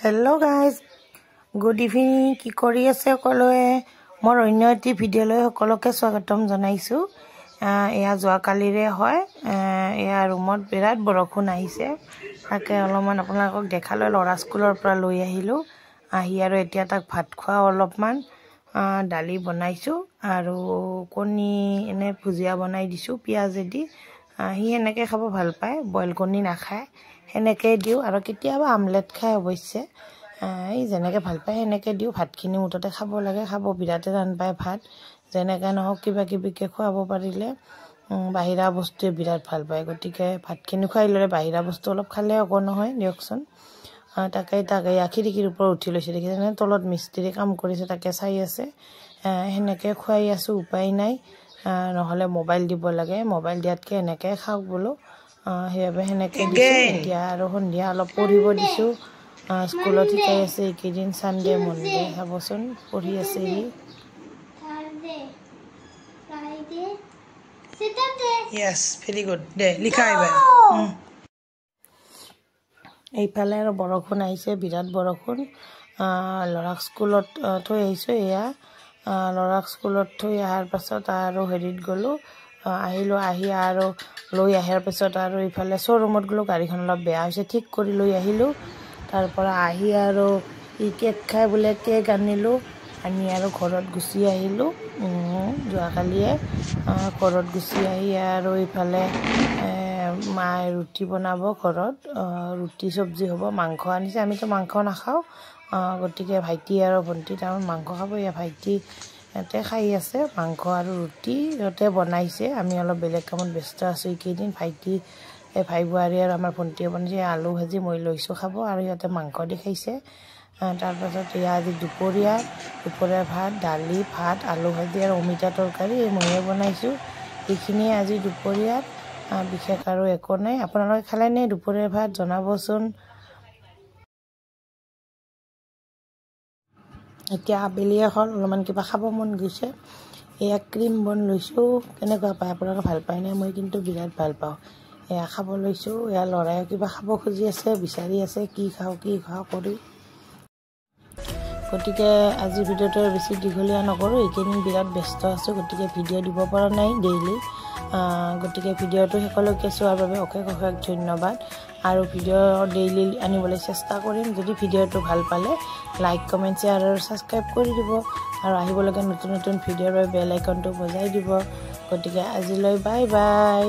Hello guys, good evening. কি কৰি আছে সকলোৱে? মোৰ অন্য এটি ভিডিঅ'লৈ সকলোকে স্বাগতম জনাইছো। এয়া যোৱা কালিৰে হয়। এয়া ৰুমত বিৰাট বৰষুণ আহিছে। তাকে অলপমান আপোনালোকক দেখালৈ ল'ৰা স্কুলৰ পৰা লৈ আহিলো। আহি আৰু এতিয়া তাক ভাত খোৱা অলপমান দালি বনাইছো আৰু কণী এনে ভুজিয়া বনাই দিছো পিয়াজেদি। হি এনেকৈ খাব ভাল পায়, বইল কণী নাখায়। সেনেকৈ দিওঁ আৰু কেতিয়াবা আমলেট খায় অৱশ্যে। এই যেনেকৈ ভাল পায় সেনেকৈ দিওঁ। ভাতখিনি মুঠতে খাব লাগে, খাব বিৰাটে টান পায় ভাত। যেনেকৈ নহওক কিবা কিবিকৈ খুৱাব পাৰিলে বাহিৰা বস্তুৱে বিৰাট ভাল পায়। গতিকে ভাতখিনি খুৱাই ল'লে বাহিৰা বস্তু অলপ খালে একো নহয় দিয়কচোন। তাকে খিৰিকীৰ ওপৰত উঠি লৈছে, দেখিছেনে? তলত মিস্ত্ৰী কাম কৰিছে, তাকে চাই আছে। সেনেকৈ খুৱাই আছোঁ, উপায় নাই। নহ'লে মোবাইল দিব লাগে, মোবাইল দিয়াতকৈ এনেকৈ খাওক বোলো। সেইবাবে সেনেকৈ দিছোঁ। এতিয়া আৰু সন্ধিয়া অলপ পঢ়িব দিছোঁ। স্কুলত শিকাই আছে এইকেইদিন ছানডে মনডে চাবচোন পঢ়ি আছে সি। Yes, very good. দে লিখা এইবাৰ। এইফালে আৰু বৰষুণ আহিছে, বিৰাট বৰষুণ। ল'ৰাক স্কুলত থৈ আহিছোঁ। এয়া ল'ৰাক স্কুলত থৈ অহাৰ পাছত আৰু হেৰিত গ'লোঁ। আহিলোঁ, আহি আৰু লৈ অহাৰ পিছত আৰু ইফালে শ্ব'ৰুমত গ'লোঁ। গাড়ীখন অলপ বেয়া হৈছে, ঠিক কৰি লৈ আহিলোঁ। তাৰপৰা আহি আৰু কেক খাই বোলে কেক আনিলোঁ। আনি আৰু ঘৰত গুচি আহিলোঁ যোৱাকালিয়ে। ঘৰত গুচি আহি আৰু ইফালে মায়ে ৰুটি বনাব ঘৰত। ৰুটি চব্জি হ'ব, মাংস আনিছে। আমিতো মাংস নাখাওঁ, গতিকে ভাইটি আৰু ভণ্টি তাৰমানে মাংস খাব। এয়া ভাইটি ইয়াতে খাই আছে মাংস আৰু ৰুটি সিহঁতে বনাইছে। আমি অলপ বেলেগ কামত ব্যস্ত আছোঁ এইকেইদিন। ভাই বোৱাৰী আৰু আমাৰ ভণ্টিয়ে বনাইছে আলু ভাজি, মই লৈছোঁ খাব আৰু সিহঁতে মাংস দি খাইছে। তাৰপাছত এয়া আজি দুপৰীয়া ভাত, দালি, ভাত, আলু ভাজি আৰু অমিতা তৰকাৰী ময়ে বনাইছোঁ। এইখিনিয়ে আজি দুপৰীয়াত, বিশেষ আৰু একো নাই। আপোনালোকে খালেনে দুপৰীয়াৰ ভাত? জনাবচোন। এতিয়া আবেলিয়ে হ'ল, অলপমান কিবা খাব মন গৈছে। এয়া ক্ৰীম বন লৈছোঁ। কেনেকুৱা পায় আপোনালোকে? ভাল পায়নে? মই কিন্তু বিৰাট ভাল পাওঁ। এয়া খাব লৈছোঁ। এয়া ল'ৰাই কিবা খাব খুজি আছে, বিচাৰি আছে কি খাওঁ কৰি। গতিকে আজি ভিডিঅ'টো বেছি দীঘলীয়া নকৰোঁ। এইকেইদিন বিৰাট ব্যস্ত আছোঁ, গতিকে ভিডিঅ' দিব পৰা নাই ডেইলি। গতিকে ভিডিঅ'টো সকলোকে চোৱাৰ বাবে অশেষ ধন্যবাদ। আৰু ভিডিঅ' ডেইলি আনিবলৈ চেষ্টা কৰিম। যদি ভিডিঅ'টো ভাল পালে লাইক, কমেণ্ট, শ্বেয়াৰ আৰু ছাবস্ক্ৰাইব কৰি দিব। আৰু আহিবলগীয়া নতুন ভিডিঅ'ৰ বাবে বেল আইকনটো বজাই দিব। গতিকে আজিলৈ বাই বাই।